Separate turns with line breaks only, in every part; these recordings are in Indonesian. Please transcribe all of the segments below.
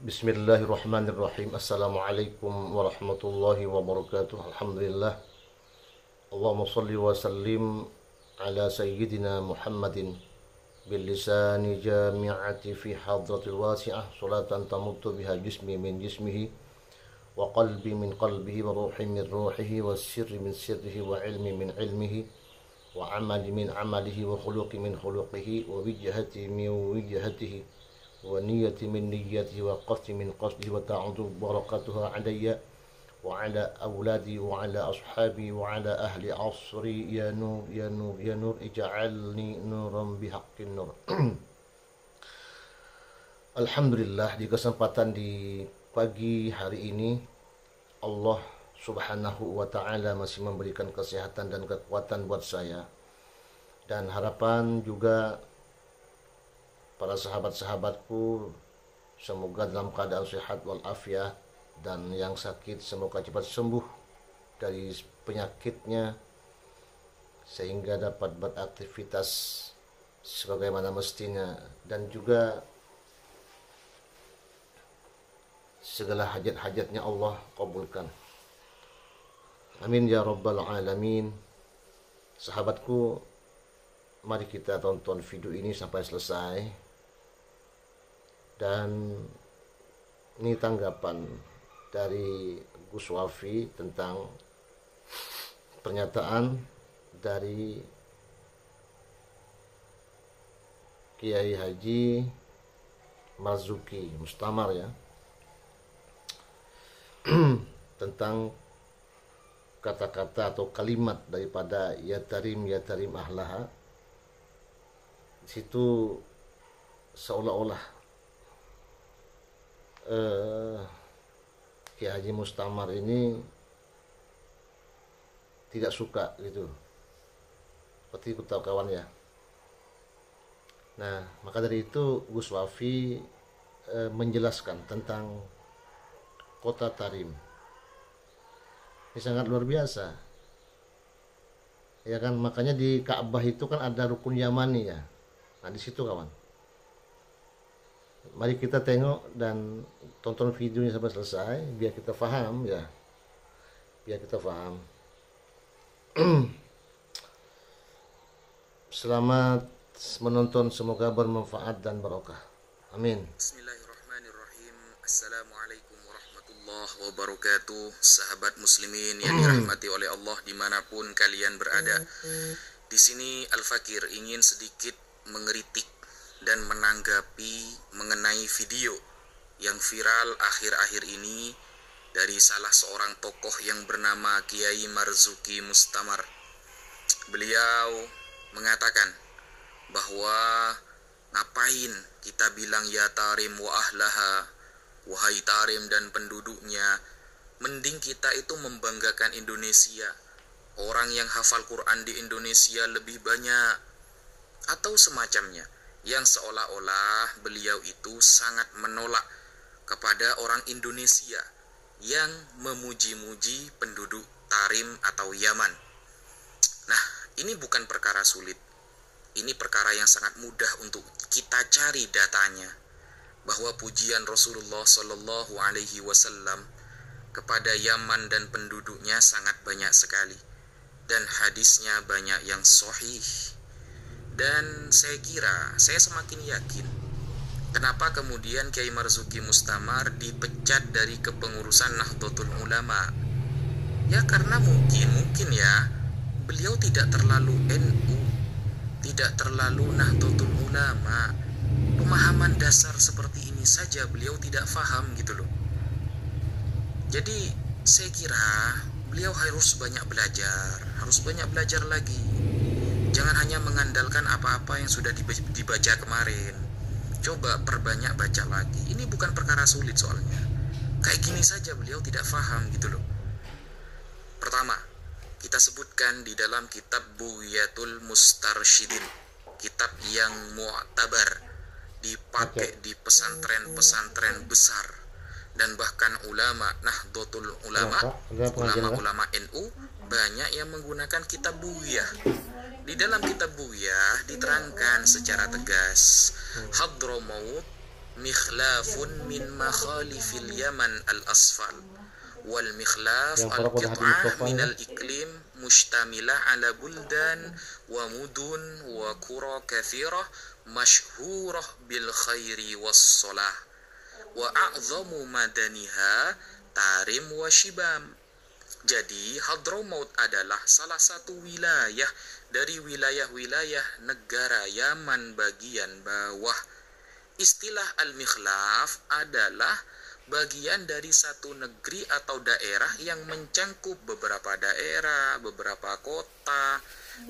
Bismillahirrahmanirrahim. Assalamualaikum warahmatullahi wabarakatuh. Alhamdulillah. Allahumma salli wa sallim ala sayyidina Muhammadin bil lisani jami'ati fi hadratil wasi'ah salatan tamuddu biha jismi min jismihi wa qalbi min qalbihi wa ruhi min ruhihi wa sirri min sirrihi wa ilmi min ilmihi wa amali min amalihi wa khuluqi min khuluqihi wa wijhati min wijhatihi wa niyati min niyatihi wa qasdi min qasdihi wa ta'udu barakatuha alayya wa ala awladi wa ala ashabi wa ala ahli asri ya nur ya nur ya nur ij'alni nuran bihaqqin nur. Alhamdulillah, di kesempatan di pagi hari ini Allah Subhanahu wa ta'ala masih memberikan kesehatan dan kekuatan buat saya, dan harapan juga para sahabat-sahabatku semoga dalam keadaan sehat walafiat, dan yang sakit semoga cepat sembuh dari penyakitnya sehingga dapat beraktivitas sebagaimana mestinya, dan juga segala hajat-hajatnya Allah kabulkan. Amin ya rabbal alamin. Sahabatku, mari kita tonton video ini sampai selesai. Dan ini tanggapan dari Gus Wafi tentang pernyataan dari Kiai Haji Marzuki Mustamar ya, tentang kata-kata atau kalimat daripada ya tarim ahlaha. Di situ seolah-olah Kiai Haji Mustamar ini tidak suka gitu, seperti itu kawan ya. Nah, maka dari itu Gus Wafi menjelaskan tentang kota Tarim. Ini sangat luar biasa ya kan, makanya di Ka'bah itu kan ada rukun Yamani ya. Nah, di situ kawan, mari kita tengok dan tonton videonya sampai selesai biar kita paham ya, biar kita paham. Selamat menonton, semoga bermanfaat dan barokah. Amin.
Bismillahirrahmanirrahim. Assalamualaikum warahmatullahi wabarakatuh. Sahabat muslimin yang dirahmati oleh Allah dimanapun kalian berada. Di sini Al-Fakir ingin sedikit mengeritik dan menanggapi mengenai video yang viral akhir-akhir ini dari salah seorang tokoh yang bernama Kiai Marzuki Mustamar. Beliau mengatakan bahwa ngapain kita bilang ya tarim wa ahlaha, wahai tarim dan penduduknya, mending kita itu membanggakan Indonesia. Orang yang hafal Quran di Indonesia lebih banyak, atau semacamnya, yang seolah-olah beliau itu sangat menolak kepada orang Indonesia yang memuji-muji penduduk Tarim atau Yaman. Nah, ini bukan perkara sulit. Ini perkara yang sangat mudah untuk kita cari datanya, bahwa pujian Rasulullah Shallallahu Alaihi Wasallam kepada Yaman dan penduduknya sangat banyak sekali, dan hadisnya banyak yang sahih. Dan saya kira, saya semakin yakin kenapa kemudian Kiai Marzuki Mustamar dipecat dari kepengurusan Nahdlatul Ulama. Ya karena mungkin ya beliau tidak terlalu NU, tidak terlalu Nahdlatul Ulama. Pemahaman dasar seperti ini saja beliau tidak paham gitu loh. Jadi saya kira beliau harus banyak belajar lagi. Jangan hanya mengandalkan apa-apa yang sudah dibaca kemarin. Coba perbanyak baca lagi. Ini bukan perkara sulit soalnya. Kayak gini saja beliau tidak paham gitu loh. Pertama, kita sebutkan di dalam kitab Bughyatul Mustarsyidin, kitab yang mu'tabar, dipakai di pesantren-pesantren besar, dan bahkan ulama Nahdlatul ulama NU banyak yang menggunakan kitab Bughyah. Di dalam kitab Bughyah diterangkan secara tegas, Hadramaut mikhlafun min makhalifil Yaman al-asfal wal mikhlaf
Yang para pada hati
al-qit'ah
Mustafa
minal iklim mushtamilah ala buldan wa mudun wa qura kathirah masyhurah bil khairi was salah wa a'zamu madaniha Tarim wa Shibam. Jadi Hadramaut adalah salah satu wilayah dari wilayah-wilayah negara Yaman bagian bawah. Istilah al-mikhlaf adalah bagian dari satu negeri atau daerah yang mencangkup beberapa daerah, beberapa kota,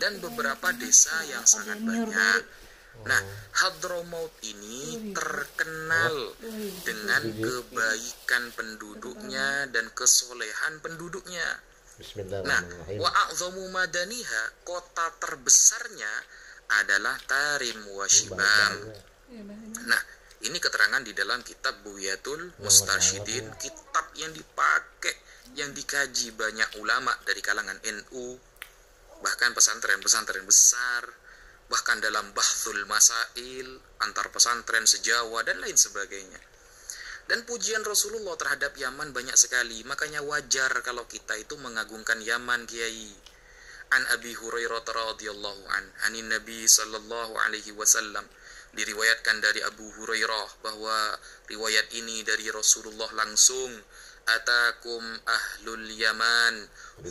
dan beberapa desa yang sangat banyak. Nah, Hadramaut ini terkenal dengan kebaikan penduduknya dan kesolehan penduduknya. Nah,
Bismillahirrahmanirrahim.
wa a'zamu madaniha, kota terbesarnya adalah Tarim wa Shibam. Nah, ini keterangan di dalam kitab Bughyatul Mustarsyidin, kitab yang dipakai, yang dikaji banyak ulama dari kalangan NU, bahkan pesantren-pesantren besar, bahkan dalam bahthul masail antar pesantren sejawa dan lain sebagainya. Dan pujian Rasulullah terhadap Yaman banyak sekali, makanya wajar kalau kita itu mengagungkan Yaman, Kiai. An Abi Hurairah radhiyallahu anin Nabi sallallahu alaihi wasallam, diriwayatkan dari Abu Hurairah bahwa riwayat ini dari Rasulullah langsung, atakum ahlul Yaman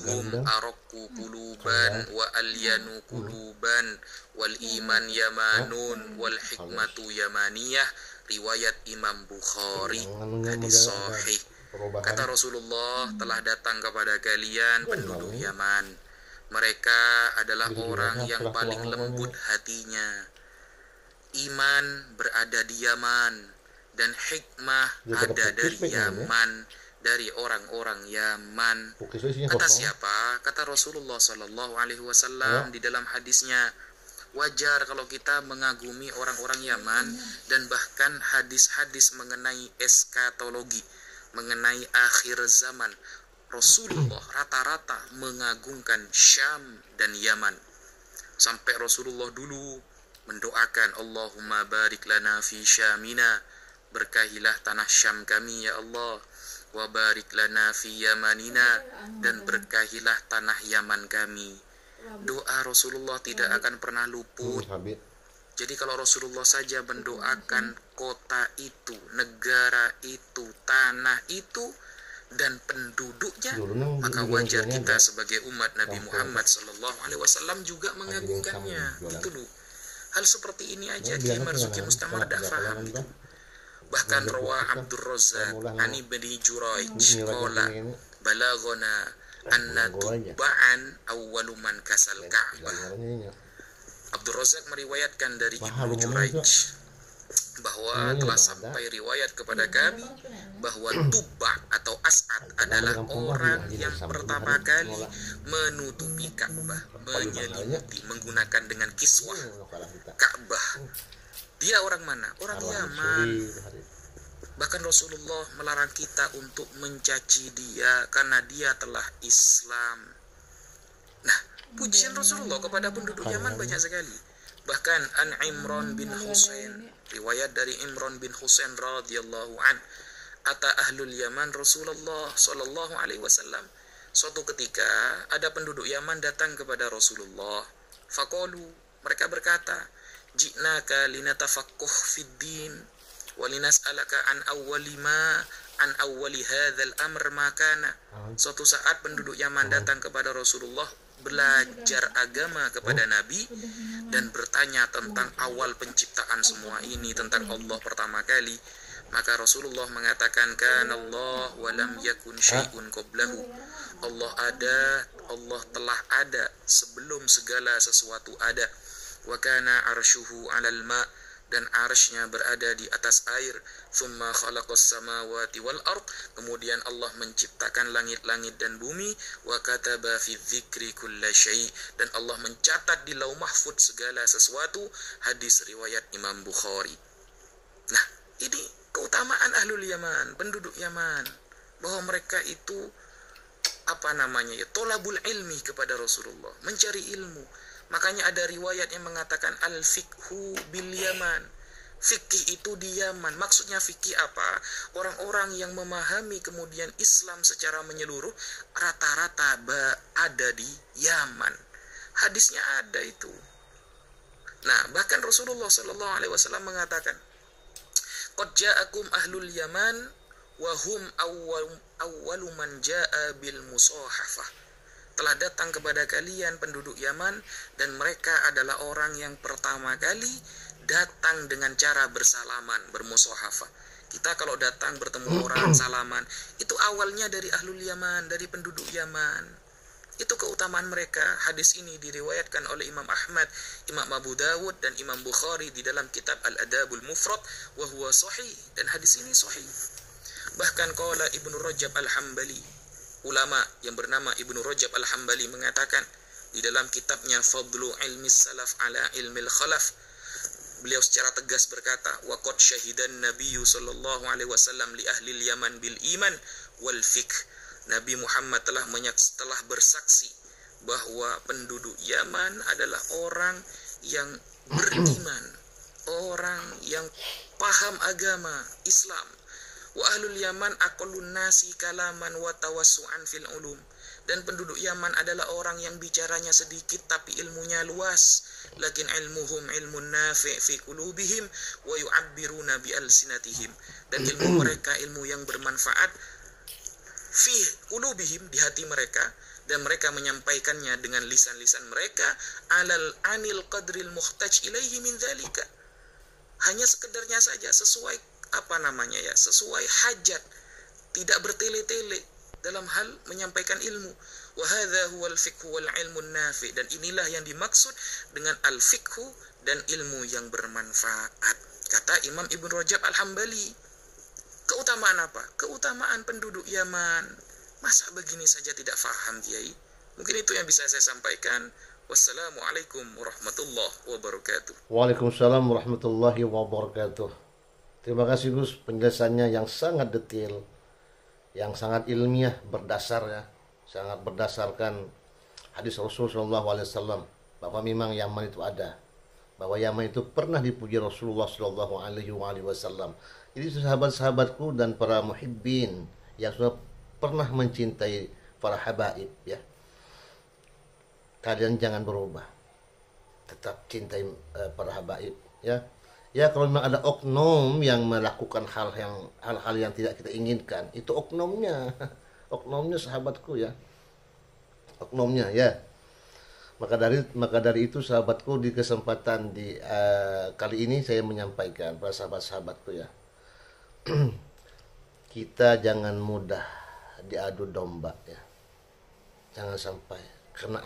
hum araku kuluban wa alyanu kuluban wal iman yamanun wal hikmatu yamaniyah, riwayat Imam Bukhari, hadis sahih. Kata Rasulullah, telah datang kepada kalian penduduk Yaman, mereka adalah orang yang paling lembut hatinya, iman berada di Yaman, dan hikmah ada dari Yaman, dari orang-orang Yaman. Kata siapa? Kata Rasulullah Sallallahu Alaihi Wasallam di dalam hadisnya, wajar kalau kita mengagumi orang-orang Yaman, dan bahkan hadis-hadis mengenai eskatologi, mengenai akhir zaman, Rasulullah rata-rata mengagungkan Syam dan Yaman. Sampai Rasulullah dulu mendoakan, Allahumma barik lana fi Syamina, berkahilah tanah Syam kami ya Allah, wa barik lana fi Yamanina, dan berkahilah tanah Yaman kami. Doa Rasulullah tidak akan pernah luput. Jadi kalau Rasulullah saja mendoakan kota itu, negara itu, tanah itu, dan penduduknya, maka wajar kita sebagai umat Nabi Muhammad Sallallahu Alaihi Wasallam juga mengagungkannya. Itu loh. Hal seperti ini aja Kiai Marzuki Mustamar tidak faham gitu. Bahkan rawa Abdur Razzaq ani bani Juraij qala balagona anna tubba'an awwalu man kasal Ka'bah. Abdur Razzaq meriwayatkan dari Ibnu Juraij bahwa telah sampai riwayat kepada kami bahwa Tubba' atau As'ad adalah orang yang pertama kali menutupi Ka'bah, menyelimuti, menggunakan dengan kiswah Ka'bah. Dia orang mana? Orang Yaman. Bahkan Rasulullah melarang kita untuk mencaci dia karena dia telah Islam. Nah, pujian Rasulullah kepada penduduk Yaman banyak sekali. Bahkan an Imran bin Husain, riwayat dari Imran bin Husain radhiyallahu an, ata ahlul Yaman Rasulullah sallallahu alaihi wasallam. Suatu ketika ada penduduk Yaman datang kepada Rasulullah. Faqalu, mereka berkata, ji'naka linatafaqquh fid din wa linas'alaka an awwali hadzal amr ma kana. Suatu saat penduduk Yaman datang kepada Rasulullah, belajar agama kepada Nabi, dan bertanya tentang awal penciptaan semua ini, tentang Allah pertama kali. Maka Rasulullah mengatakan, kana Allah wa lam yakun syai'un qablahu. Allah ada, Allah telah ada sebelum segala sesuatu ada. Wa kana arshuhu 'alal ma', dan arsy-Nya berada di atas air. Tsumma khalaqas samawati wal ard, kemudian Allah menciptakan langit-langit dan bumi. Wa kataba fi dzikri kulla syai', dan Allah mencatat di Lauh Mahfuz segala sesuatu. Hadis riwayat Imam Bukhari. Nah, ini keutamaan ahlul Yaman, penduduk Yaman, bahwa mereka itu tolabul ilmi kepada Rasulullah, mencari ilmu. Makanya ada riwayat yang mengatakan al-fiqhu bil Yaman, fikih itu di Yaman. Maksudnya fikih apa? Orang-orang yang memahami kemudian Islam secara menyeluruh rata-rata ada di Yaman. Hadisnya ada itu. Nah, bahkan Rasulullah Shallallahu Alaihi Wasallam mengatakan, "Qad ja'akum ahlul Yaman wa hum awwalu man ja'a bil musahafah." Telah datang kepada kalian penduduk Yaman dan mereka adalah orang yang pertama kali datang dengan cara bersalaman, bermusahafah. Kita kalau datang bertemu orang salaman, itu awalnya dari ahlul Yaman, dari penduduk Yaman. Itu keutamaan mereka. Hadis ini diriwayatkan oleh Imam Ahmad, Imam Abu Dawud dan Imam Bukhari di dalam kitab Al-Adabul Mufrad wa huwa sahih, dan hadis ini sahih. Bahkan qala Ibnu Rajab Al-Hambali, ulama yang bernama Ibnu Rajab Al-Hambali mengatakan di dalam kitabnya Fadlu Ilmi Salaf ala Ilmil Khalaf, beliau secara tegas berkata, wa qad syahidan nabiyyu sallallahu alaihi wasallam li ahli Yaman bil iman wal fiqh. Nabi Muhammad telah bersaksi bahwa penduduk Yaman adalah orang yang beriman, orang yang paham agama Islam. Wa ahlul Yaman aqallun nasi kalaman wa tawassu'an fil ulum. Dan penduduk Yaman adalah orang yang bicaranya sedikit tapi ilmunya luas. Lakin ilmuhum ilmun nafi' fi qulubihim wa yu'abbiruna bi alsinatihim. Dan ilmu mereka ilmu yang bermanfaat fi qulubihim, di hati mereka, dan mereka menyampaikannya dengan lisan-lisan mereka anil qadril muhtaj ilaihi min dzalika. Hanya sekedarnya saja, sesuai sesuai hajat, tidak bertele-tele dalam hal menyampaikan ilmu. Wa hadza huwal fiqhu wal ilmun nafi, dan inilah yang dimaksud dengan al fiqhu dan ilmu yang bermanfaat. Kata Imam Ibnu Rajab Al-Hambali. Keutamaan apa? Keutamaan penduduk Yaman. Masa begini saja tidak faham, Kiai? Mungkin itu yang bisa saya sampaikan. Wassalamualaikum warahmatullahi wabarakatuh.
Waalaikumsalam warahmatullahi wabarakatuh. Terima kasih Gus, penjelasannya yang sangat detail, yang sangat ilmiah, berdasar ya, sangat berdasarkan hadis Rasulullah SAW bahwa memang Yaman itu ada, bahwa Yaman itu pernah dipuji Rasulullah SAW. Jadi sahabat-sahabatku dan para muhibbin yang sudah pernah mencintai para habaib ya, kalian jangan berubah, tetap cintai para habaib ya. Ya, kalau memang ada oknum yang melakukan hal-hal yang tidak kita inginkan, itu oknumnya sahabatku ya, oknumnya ya. Maka dari itu sahabatku, di kesempatan kali ini saya menyampaikan pada sahabat-sahabatku ya, kita jangan mudah diadu domba ya, jangan sampai karena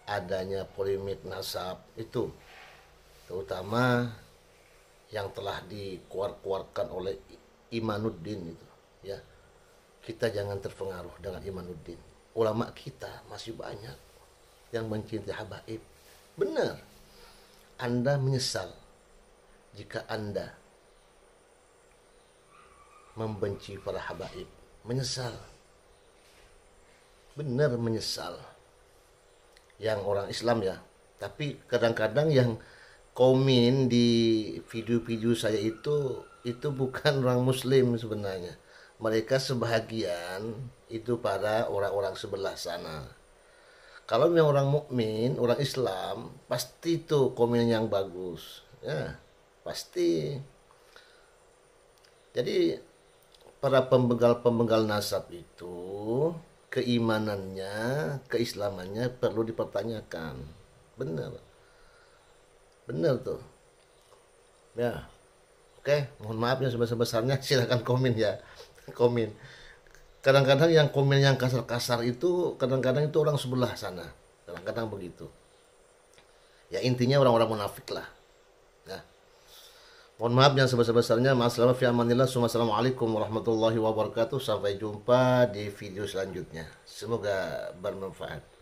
adanya polemik nasab itu, terutama yang telah dikeluarkan oleh Imanuddin itu ya, kita jangan terpengaruh dengan Imanuddin. Ulama kita masih banyak yang mencintai habaib. Benar, Anda menyesal jika Anda membenci para habaib, menyesal, benar menyesal, yang orang Islam ya. Tapi kadang-kadang yang komen di video-video saya itu bukan orang Muslim sebenarnya. Mereka sebahagian itu para orang-orang sebelah sana. Kalau memang orang mukmin, orang Islam, pasti itu komen yang bagus, ya pasti. Jadi para pembegal nasab itu keimanannya, keislamannya perlu dipertanyakan. Benar tuh ya. Oke, mohon maaf ya sebesar-besarnya, silakan komen ya, komen. Kadang-kadang yang komen yang kasar-kasar itu kadang-kadang itu orang sebelah sana, kadang-kadang begitu ya. Intinya orang-orang munafik lah ya. Mohon maaf yang sebesar-besarnya. Ma'assalamah fi amanillah. Assalamualaikum warahmatullahi wabarakatuh. Sampai jumpa di video selanjutnya, semoga bermanfaat.